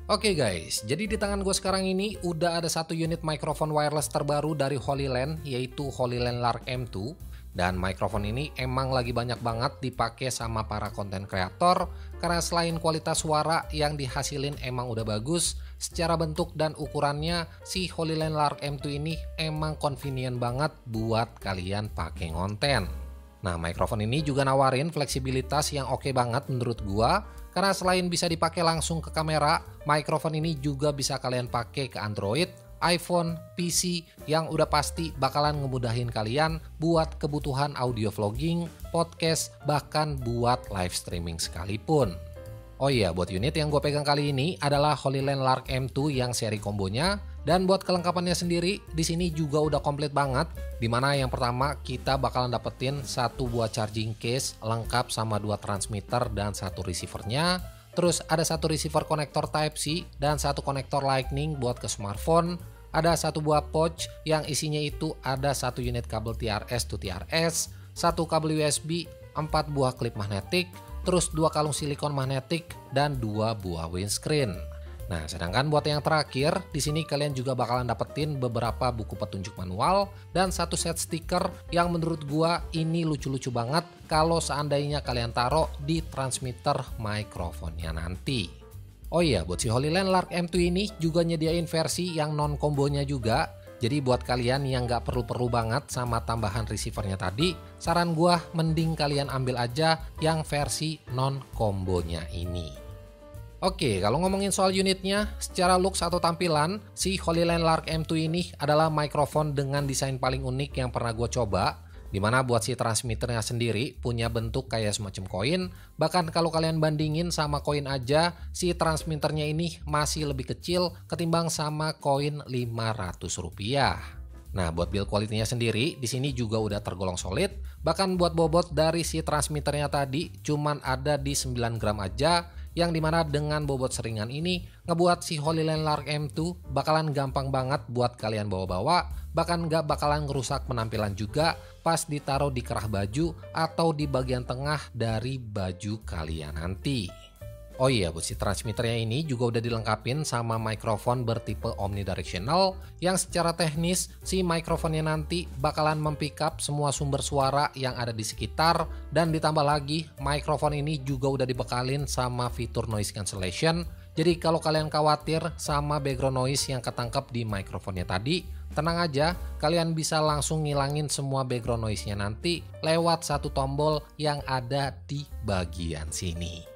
Oke guys, jadi di tangan gue sekarang ini udah ada satu unit mikrofon wireless terbaru dari HoloLens, yaitu HoloLens Lark M2. Dan mikrofon ini emang lagi banyak banget dipakai sama para konten kreator karena selain kualitas suara yang dihasilin emang udah bagus, secara bentuk dan ukurannya si HoloLens Lark M2 ini emang convenient banget buat kalian pakai ngonten. Nah, mikrofon ini juga nawarin fleksibilitas yang oke banget menurut gua, karena selain bisa dipakai langsung ke kamera, mikrofon ini juga bisa kalian pakai ke Android, iPhone, PC yang udah pasti bakalan ngemudahin kalian buat kebutuhan audio vlogging, podcast, bahkan buat live streaming sekalipun. Oh iya, buat unit yang gue pegang kali ini adalah HoloLens Lark M2 yang seri kombonya. Dan buat kelengkapannya sendiri, di sini juga udah komplit banget. Dimana yang pertama kita bakalan dapetin satu buah charging case lengkap sama dua transmitter dan satu receivernya. Terus ada satu receiver konektor Type-C dan satu konektor Lightning buat ke smartphone. Ada satu buah pouch yang isinya itu ada satu unit kabel TRS to TRS, satu kabel USB, 4 buah klip magnetik, terus 2 kalung silikon magnetik dan 2 buah windscreen. Nah, sedangkan buat yang terakhir, di sini kalian juga bakalan dapetin beberapa buku petunjuk manual dan satu set stiker yang menurut gua ini lucu-lucu banget kalau seandainya kalian taruh di transmitter mikrofonnya nanti. Oh iya, buat si HoloLens Lark M2 ini juga nyediain versi yang non kombonya juga. Jadi buat kalian yang nggak perlu-perlu banget sama tambahan receivernya tadi, saran gua mending kalian ambil aja yang versi non kombonya ini. Oke, kalau ngomongin soal unitnya, secara looks atau tampilan, si HoloLens Lark M2 ini adalah mikrofon dengan desain paling unik yang pernah gue coba. Dimana buat si transmitternya sendiri punya bentuk kayak semacam koin. Bahkan kalau kalian bandingin sama koin aja, si transmitternya ini masih lebih kecil ketimbang sama koin Rp500. Nah, buat build quality-nya sendiri, di sini juga udah tergolong solid. Bahkan buat bobot dari si transmitternya tadi cuman ada di 9 gram aja, yang dimana dengan bobot seringan ini ngebuat si HoloLens Lark M2 bakalan gampang banget buat kalian bawa-bawa, bahkan gak bakalan ngerusak penampilan juga pas ditaruh di kerah baju atau di bagian tengah dari baju kalian nanti. Oh iya, buat si transmitternya ini juga udah dilengkapin sama mikrofon bertipe omnidirectional yang secara teknis si mikrofonnya nanti bakalan mempick up semua sumber suara yang ada di sekitar, dan ditambah lagi mikrofon ini juga udah dibekalin sama fitur noise cancellation. Jadi kalau kalian khawatir sama background noise yang ketangkep di mikrofonnya tadi, tenang aja, kalian bisa langsung ngilangin semua background noise-nya nanti lewat satu tombol yang ada di bagian sini.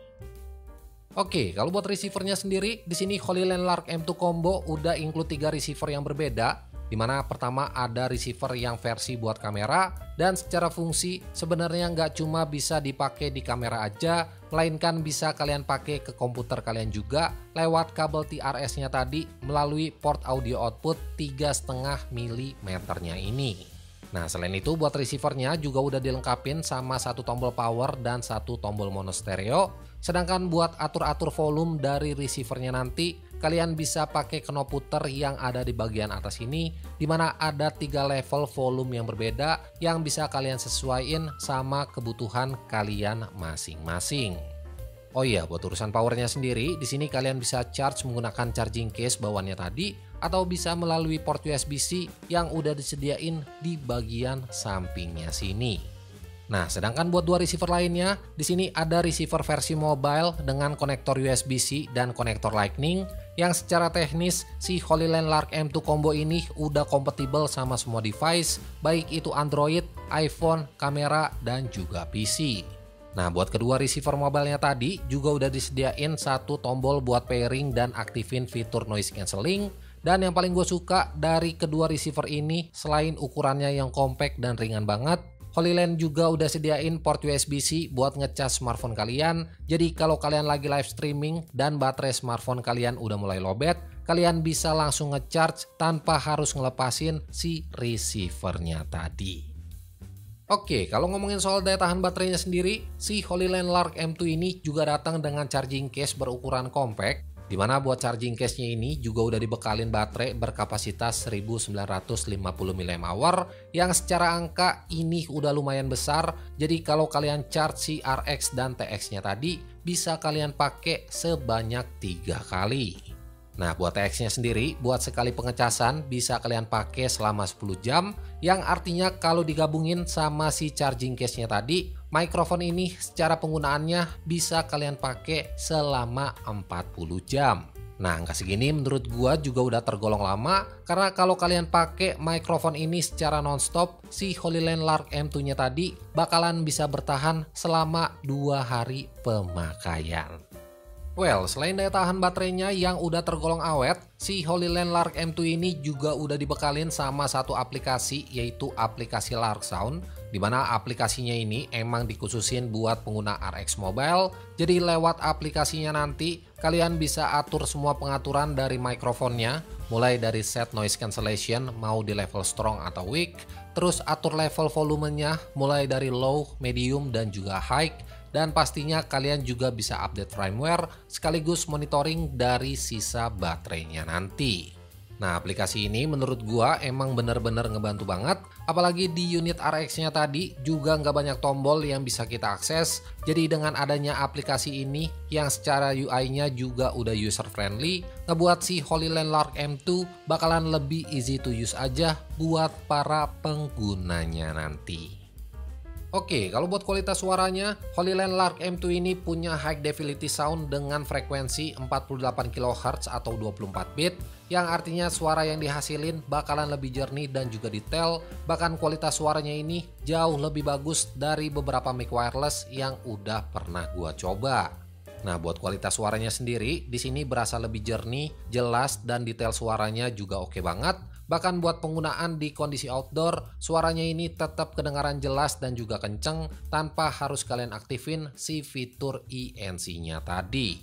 Oke, kalau buat receivernya sendiri, di sini HoloLens Lark M2 Combo udah include 3 receiver yang berbeda. Dimana pertama ada receiver yang versi buat kamera, dan secara fungsi sebenarnya nggak cuma bisa dipakai di kamera aja, melainkan bisa kalian pakai ke komputer kalian juga lewat kabel TRS-nya tadi melalui port audio output 3,5 mm-nya ini. Nah, selain itu buat receivernya juga udah dilengkapin sama satu tombol power dan satu tombol mono stereo. Sedangkan buat atur-atur volume dari receivernya nanti, kalian bisa pakai knob puter yang ada di bagian atas ini, dimana ada 3 level volume yang berbeda yang bisa kalian sesuaiin sama kebutuhan kalian masing-masing. Oh iya, buat urusan powernya sendiri, di sini kalian bisa charge menggunakan charging case bawaannya tadi, atau bisa melalui port USB-C yang udah disediain di bagian sampingnya sini. Nah, sedangkan buat 2 receiver lainnya, di sini ada receiver versi mobile dengan konektor USB-C dan konektor Lightning, yang secara teknis si HoloLens Lark M2 Combo ini udah kompatibel sama semua device, baik itu Android, iPhone, kamera, dan juga PC. Nah, buat kedua receiver mobilenya tadi juga udah disediain satu tombol buat pairing dan aktifin fitur noise cancelling. Dan yang paling gue suka dari kedua receiver ini, selain ukurannya yang compact dan ringan banget, HoloLens juga udah sediain port USB-C buat ngecas smartphone kalian. Jadi kalau kalian lagi live streaming dan baterai smartphone kalian udah mulai lowbat, kalian bisa langsung ngecharge tanpa harus ngelepasin si receivernya tadi. Oke, kalau ngomongin soal daya tahan baterainya sendiri, si HoloLens Lark M2 ini juga datang dengan charging case berukuran compact, dimana buat charging case-nya ini juga udah dibekalin baterai berkapasitas 1950 mAh yang secara angka ini udah lumayan besar. Jadi kalau kalian charge si RX dan TX-nya tadi, bisa kalian pakai sebanyak 3 kali. Nah, buat TX-nya sendiri, buat sekali pengecasan bisa kalian pakai selama 10 jam, yang artinya kalau digabungin sama si charging case-nya tadi, mikrofon ini secara penggunaannya bisa kalian pakai selama 40 jam. Nah, angka segini menurut gua juga udah tergolong lama, karena kalau kalian pakai mikrofon ini secara nonstop, si Holyland Lark M2-nya tadi bakalan bisa bertahan selama 2 hari pemakaian. Well, selain daya tahan baterainya yang udah tergolong awet, si Holyland Lark M2 ini juga udah dibekalin sama satu aplikasi, yaitu aplikasi Lark Sound, di mana aplikasinya ini emang dikhususin buat pengguna RX Mobile. Jadi lewat aplikasinya nanti kalian bisa atur semua pengaturan dari mikrofonnya, mulai dari set noise cancellation mau di level strong atau weak, terus atur level volumenya mulai dari low, medium, dan juga high. Dan pastinya kalian juga bisa update firmware sekaligus monitoring dari sisa baterainya nanti. Nah, aplikasi ini menurut gua emang bener-bener ngebantu banget. Apalagi di unit RX-nya tadi juga nggak banyak tombol yang bisa kita akses. Jadi dengan adanya aplikasi ini yang secara UI-nya juga udah user friendly, ngebuat si Holyland Lark M2 bakalan lebih easy to use aja buat para penggunanya nanti. Oke, kalau buat kualitas suaranya, Holyland Lark M2 ini punya high fidelity sound dengan frekuensi 48 kHz atau 24 bit, yang artinya suara yang dihasilin bakalan lebih jernih dan juga detail. Bahkan kualitas suaranya ini jauh lebih bagus dari beberapa mic wireless yang udah pernah gua coba. Nah, buat kualitas suaranya sendiri, di sini berasa lebih jernih, jelas, dan detail suaranya juga oke banget. Bahkan buat penggunaan di kondisi outdoor, suaranya ini tetap kedengaran jelas dan juga kenceng tanpa harus kalian aktifin si fitur ENC-nya tadi.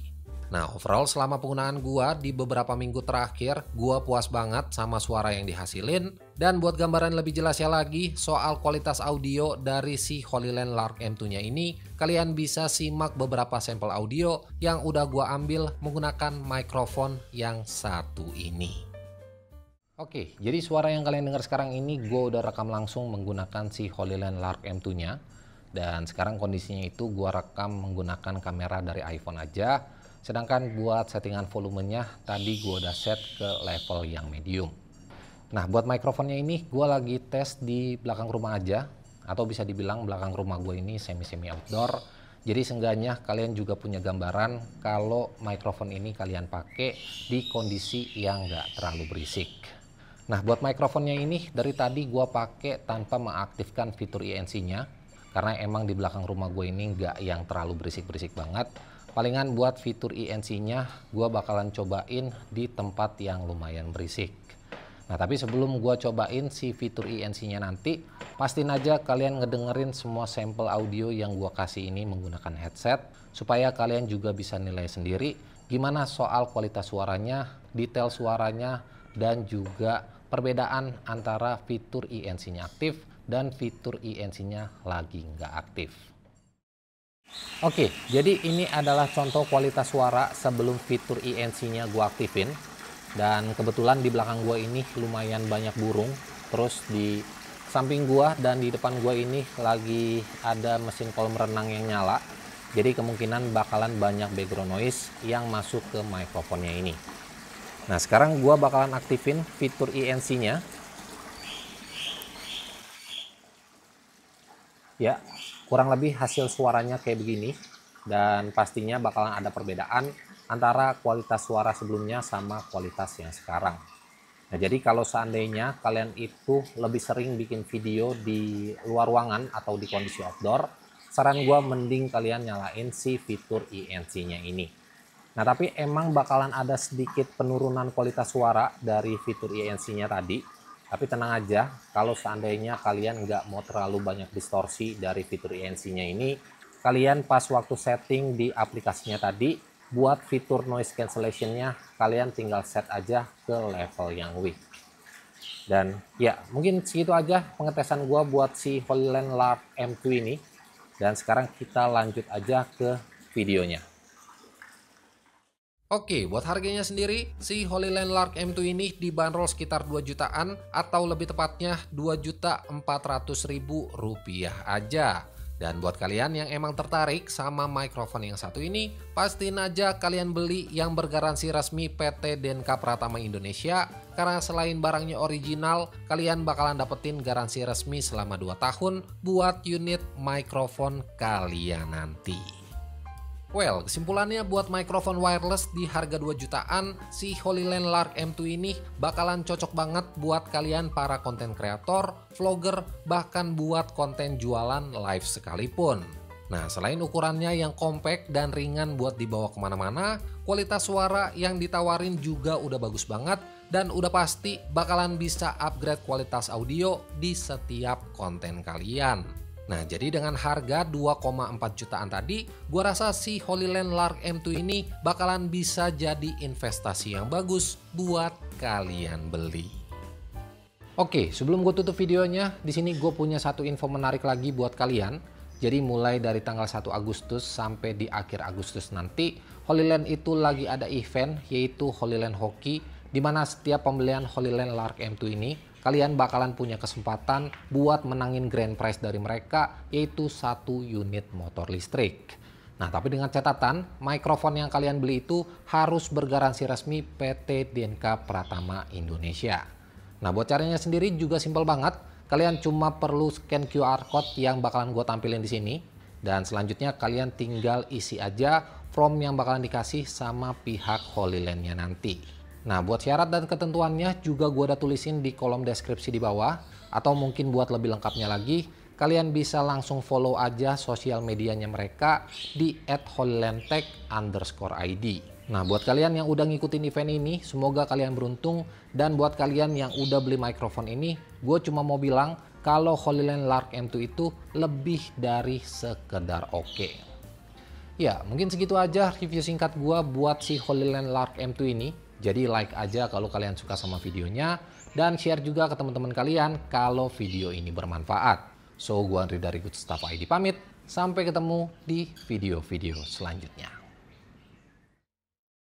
Nah, overall selama penggunaan gua di beberapa minggu terakhir, gua puas banget sama suara yang dihasilin. Dan buat gambaran lebih jelasnya lagi soal kualitas audio dari si Holyland Lark M2-nya ini, kalian bisa simak beberapa sampel audio yang udah gua ambil menggunakan mikrofon yang satu ini. Oke, jadi suara yang kalian dengar sekarang ini gue udah rekam langsung menggunakan si Holyland Lark M2-nya. Dan sekarang kondisinya itu gue rekam menggunakan kamera dari iPhone aja. Sedangkan buat settingan volumenya tadi gue udah set ke level yang medium. Nah, buat mikrofonnya ini gue lagi tes di belakang rumah aja. Atau bisa dibilang belakang rumah gue ini semi-semi outdoor. Jadi seenggaknya kalian juga punya gambaran kalau mikrofon ini kalian pakai di kondisi yang nggak terlalu berisik. Nah, buat mikrofonnya ini dari tadi gue pakai tanpa mengaktifkan fitur ENC-nya, karena emang di belakang rumah gue ini nggak yang terlalu berisik-berisik banget. Palingan buat fitur ENC-nya gue bakalan cobain di tempat yang lumayan berisik. Nah, tapi sebelum gue cobain si fitur ENC-nya nanti, pastiin aja kalian ngedengerin semua sampel audio yang gue kasih ini menggunakan headset, supaya kalian juga bisa nilai sendiri gimana soal kualitas suaranya, detail suaranya, dan juga perbedaan antara fitur ENC-nya aktif dan fitur ENC-nya lagi nggak aktif. Oke, jadi ini adalah contoh kualitas suara sebelum fitur ENC-nya gue aktifin. Dan kebetulan di belakang gue ini lumayan banyak burung. Terus di samping gue dan di depan gue ini lagi ada mesin kolam renang yang nyala. Jadi kemungkinan bakalan banyak background noise yang masuk ke mikrofonnya ini. Nah, sekarang gua bakalan aktifin fitur ENC-nya. Ya, kurang lebih hasil suaranya kayak begini. Dan pastinya bakalan ada perbedaan antara kualitas suara sebelumnya sama kualitas yang sekarang. Nah, jadi kalau seandainya kalian itu lebih sering bikin video di luar ruangan atau di kondisi outdoor, saran gua mending kalian nyalain si fitur ENC-nya ini. Nah, tapi emang bakalan ada sedikit penurunan kualitas suara dari fitur ENC-nya tadi. Tapi tenang aja, kalau seandainya kalian nggak mau terlalu banyak distorsi dari fitur ENC-nya ini, kalian pas waktu setting di aplikasinya tadi, buat fitur noise cancellation-nya, kalian tinggal set aja ke level yang weak. Dan ya, mungkin segitu aja pengetesan gua buat si Holyland Lark M2 ini. Dan sekarang kita lanjut aja ke videonya. Oke, buat harganya sendiri, si Holyland Lark M2 ini dibanderol sekitar 2 jutaan atau lebih tepatnya Rp2.400.000 aja. Dan buat kalian yang emang tertarik sama mikrofon yang satu ini, pastiin aja kalian beli yang bergaransi resmi PT Denka Pratama Indonesia, karena selain barangnya original, kalian bakalan dapetin garansi resmi selama 2 tahun buat unit mikrofon kalian nanti. Well, kesimpulannya buat mikrofon wireless di harga 2 jutaan, si HoloLens Lark M2 ini bakalan cocok banget buat kalian para konten kreator, vlogger, bahkan buat konten jualan live sekalipun. Nah, selain ukurannya yang compact dan ringan buat dibawa kemana-mana, kualitas suara yang ditawarin juga udah bagus banget dan udah pasti bakalan bisa upgrade kualitas audio di setiap konten kalian. Nah, jadi dengan harga 2,4 jutaan tadi, gua rasa si HoloLens Lark M2 ini bakalan bisa jadi investasi yang bagus buat kalian beli. Oke, sebelum gue tutup videonya, di sini gue punya satu info menarik lagi buat kalian. Jadi mulai dari tanggal 1 Agustus sampai di akhir Agustus nanti, HoloLens itu lagi ada event yaitu HoloLens Hoki, di mana setiap pembelian HoloLens Lark M2 ini kalian bakalan punya kesempatan buat menangin grand prize dari mereka, yaitu 1 unit motor listrik. Nah, tapi dengan catatan, mikrofon yang kalian beli itu harus bergaransi resmi PT Denka Pratama Indonesia. Nah, buat caranya sendiri juga simpel banget. Kalian cuma perlu scan QR code yang bakalan gue tampilin di sini. Dan selanjutnya kalian tinggal isi aja form yang bakalan dikasih sama pihak HoloLens-nya nanti. Nah, buat syarat dan ketentuannya juga gue udah tulisin di kolom deskripsi di bawah. Atau mungkin buat lebih lengkapnya lagi, kalian bisa langsung follow aja sosial medianya mereka di @hololenstech_id. Nah, buat kalian yang udah ngikutin event ini, semoga kalian beruntung. Dan buat kalian yang udah beli mikrofon ini, gue cuma mau bilang kalau HoloLens Lark M2 itu lebih dari sekedar oke. Ya, mungkin segitu aja review singkat gue buat si HoloLens Lark M2 ini. Jadi like aja kalau kalian suka sama videonya, dan share juga ke teman-teman kalian kalau video ini bermanfaat. So, gue Andri dari Good Stuff ID pamit, sampai ketemu di video-video selanjutnya.